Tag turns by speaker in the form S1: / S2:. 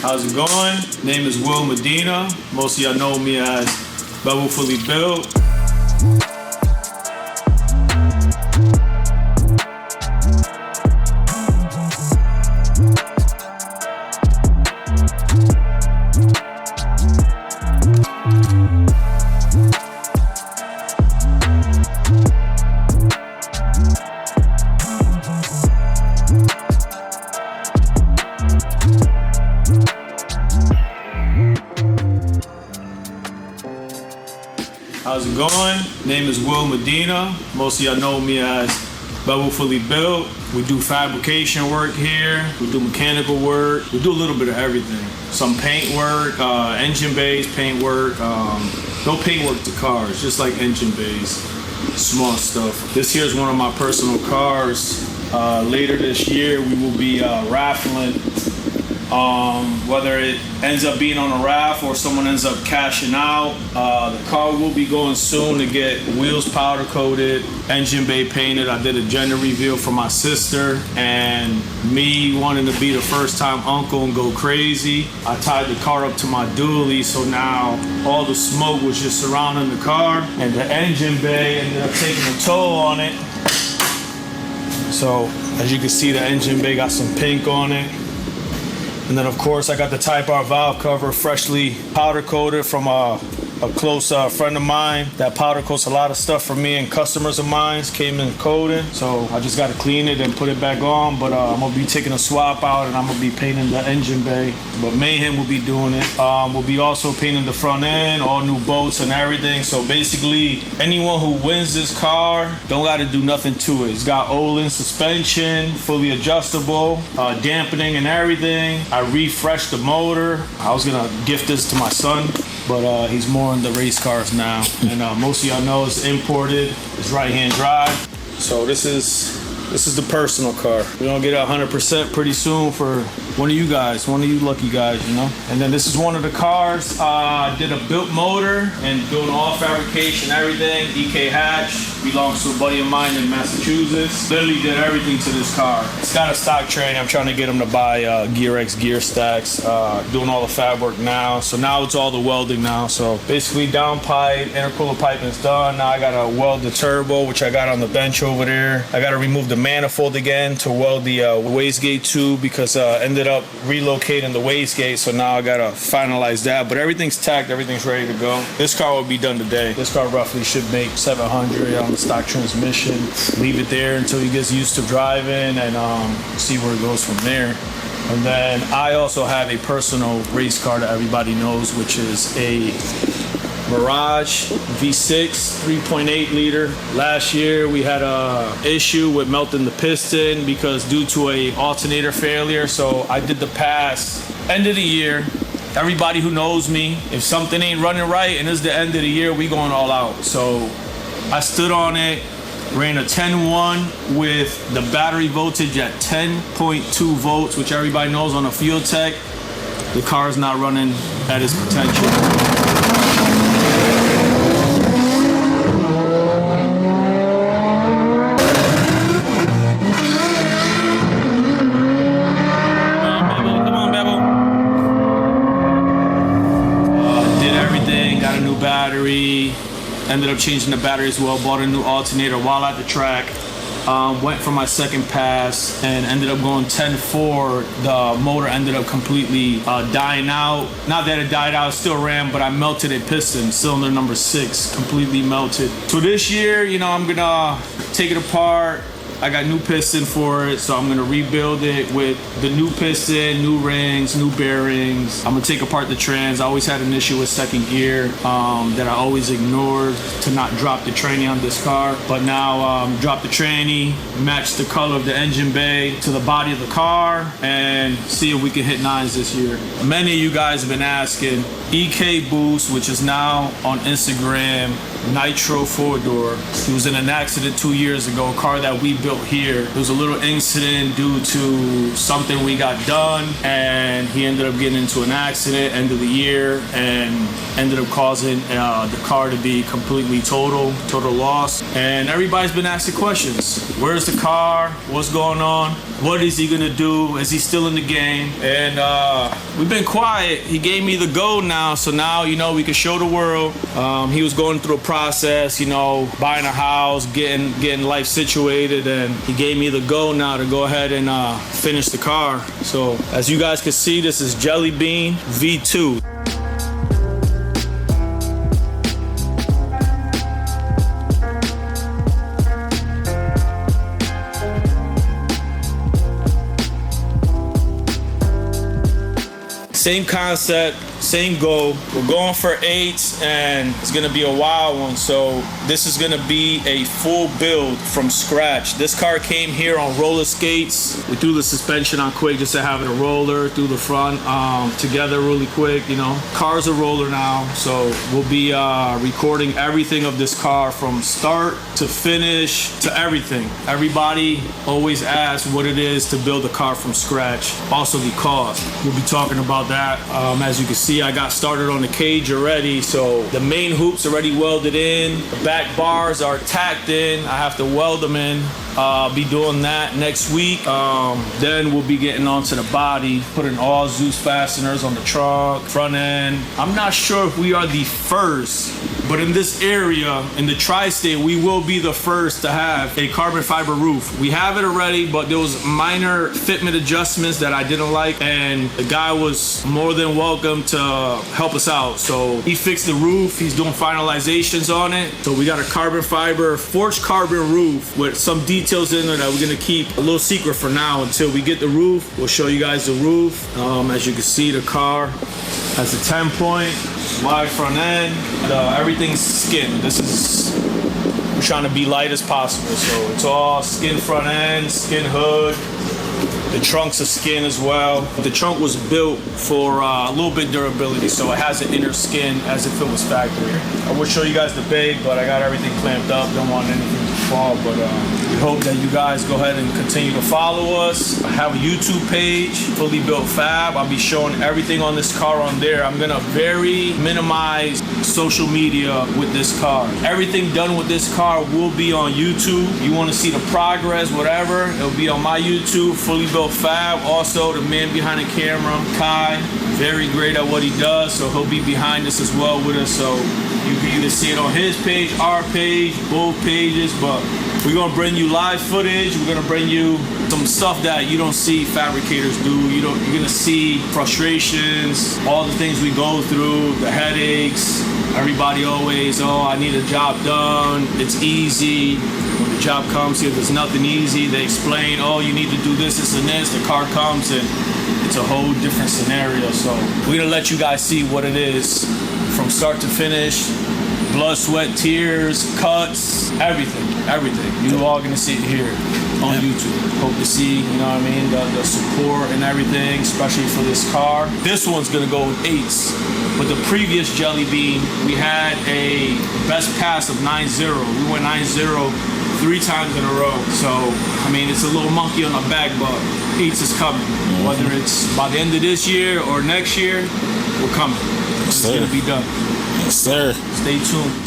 S1: How's it going? Name is Will Medina. Most of y'all know me as Bevel Fully Built. How's it going? Name is Will Medina. Most of y'all know me as Bevel Fully Built. We do fabrication work here. We do mechanical work. We do a little bit of everything. Some paint work, engine bays, paint work. No paint work to cars, just like engine bays, small stuff. This here is one of my personal cars. Later this year, we will be raffling. Whether it ends up being on a raff or someone ends up cashing out, the car will be going soon to get wheels powder coated, engine bay painted. I did a gender reveal for my sister, and me wanting to be the first time uncle and go crazy, I tied the car up to my dually, so now all the smoke was just surrounding the car, and the engine bay ended up taking a toll on it. So as you can see, the engine bay got some pink on it. And then of course I got the Type R valve cover freshly powder coated from a close friend of mine that powder coats a lot of stuff for me, and customers of mine came in coating. So I just got to clean it and put it back on, but I'm going to be taking a swap out and I'm going to be painting the engine bay. But Mayhem will be doing it. We'll be also painting the front end, all new bolts and everything. So basically anyone who wins this car don't got to do nothing to it. It's got Olin suspension, fully adjustable, dampening and everything. I refreshed the motor. I was going to gift this to my son, but he's more in the race cars now. And most of y'all know it's imported. It's right-hand drive. So this is the personal car. We're gonna get it 100% pretty soon for one of you guys, one of you lucky guys, you know. And then this is one of the cars. I did a built motor and doing all fabrication, everything. EK Hatch belongs to a buddy of mine in Massachusetts. Literally did everything to this car. It's got a stock training. I'm trying to get him to buy Gear X gear stacks. Doing all the fab work now. So now it's all the welding now. So basically down pipe, intercooler piping is done. Now I got to weld the turbo, which I got on the bench over there. I got to remove the manifold again to weld the wastegate tube, because ended up relocating the wastegate, so now I gotta finalize that. But everything's tacked, everything's ready to go. This car will be done today. This car roughly should make 700 on the stock transmission. Leave it there until he gets used to driving and see where it goes from there. And then I also have a personal race car that everybody knows, which is a Mirage V6 3.8 liter. Last year we had a issue with melting the piston because due to a alternator failure. So I did the pass end of the year. Everybody who knows me, if something ain't running right and it's the end of the year, we going all out. So I stood on it, ran a 10-1 with the battery voltage at 10.2 volts, which everybody knows on a Fuel Tech, the car is not running at its potential. Battery, ended up changing the battery as well, bought a new alternator while at the track, went for my second pass and ended up going 10-4. The motor ended up completely dying out. Not that it died out, it still ran, but I melted a piston, cylinder number 6, completely melted. So this year, you know, I'm gonna take it apart. I got new piston for it, so I'm gonna rebuild it with the new piston, new rings, new bearings. I'm gonna take apart the trans. I always had an issue with second gear that I always ignored to not drop the tranny on this car. But now drop the tranny, match the color of the engine bay to the body of the car, and see if we can hit 9s this year. Many of you guys have been asking, EK Boost, which is now on Instagram, Nitro 4-door. He was in an accident 2 years ago, a car that we built built here. There was a little incident due to something we got done, and he ended up getting into an accident end of the year and ended up causing the car to be completely total loss. And everybody's been asking questions. Where's the car? What's going on? What is he gonna do? Is he still in the game? And we've been quiet. He gave me the go now, so now, you know, we can show the world. He was going through a process, you know, buying a house, getting life situated, and he gave me the go now to go ahead and finish the car. So as you guys can see, this is Jelly Bean V2. Same concept, same goal. We're going for 8s, and it's gonna be a wild one. So this is gonna be a full build from scratch. This car came here on roller skates. We threw the suspension on quick just to have it a roller, through the front together really quick, you know. Car's a roller now, so we'll be recording everything of this car from start to finish to everything. Everybody always asks what it is to build a car from scratch. Also the cost. We'll be talking about that. As you can see, I got started on the cage already, so the main hoops already welded in. The back bars are tacked in. I have to weld them in. Be doing that next week. Then we'll be getting onto the body, putting all Zeus fasteners on the trunk, front end. I'm not sure if we are the first, but in this area, in the tri-state, we will be the first to have a carbon fiber roof. We have it already, but there was minor fitment adjustments that I didn't like, and the guy was more than welcome to help us out. So he fixed the roof. He's doing finalizations on it. So we got a carbon fiber, forged carbon roof with some details in there that we're gonna keep a little secret for now until we get the roof. We'll show you guys the roof. As you can see, the car has a 10-point wide front end. Everything's skin. This is, we're trying to be light as possible. So it's all skin front end, skin hood. The trunk's a skin as well. The trunk was built for a little bit durability, so it has an inner skin as if it was factory. I will show you guys the bag, but I got everything clamped up. Don't want anything to fall, but we hope that you guys go ahead and continue to follow us. I have a YouTube page, FullybuiltFab. I'll be showing everything on this car on there. I'm gonna very minimize social media with this car. Everything done with this car will be on YouTube. You wanna see the progress, whatever, it'll be on my YouTube, FullybuiltFab. Also, the man behind the camera, Kai, very great at what he does, so he'll be behind us as well with us. So you can either see it on his page, our page, both pages, but we're gonna bring you live footage. We're gonna bring you some stuff that you don't see fabricators do. You're gonna see frustrations, all the things we go through, the headaches. Everybody always, oh, I need a job done. It's easy. When the job comes here, there's nothing easy. They explain, oh, you need to do this, this, and this. The car comes and it's a whole different scenario. So we're gonna let you guys see what it is from start to finish. Blood, sweat, tears, cuts, everything. You all gonna see it here on YouTube. Hope to see, you know what I mean, the support and everything, especially for this car. This one's gonna go with 8s. But the previous Jelly Bean, we had a best pass of 9-0. We went 9-0 3 times in a row. So, I mean, it's a little monkey on the back, but 8s is coming. Whether it's by the end of this year or next year, we're coming. It's gonna be done.
S2: Yes, sir.
S1: Stay tuned.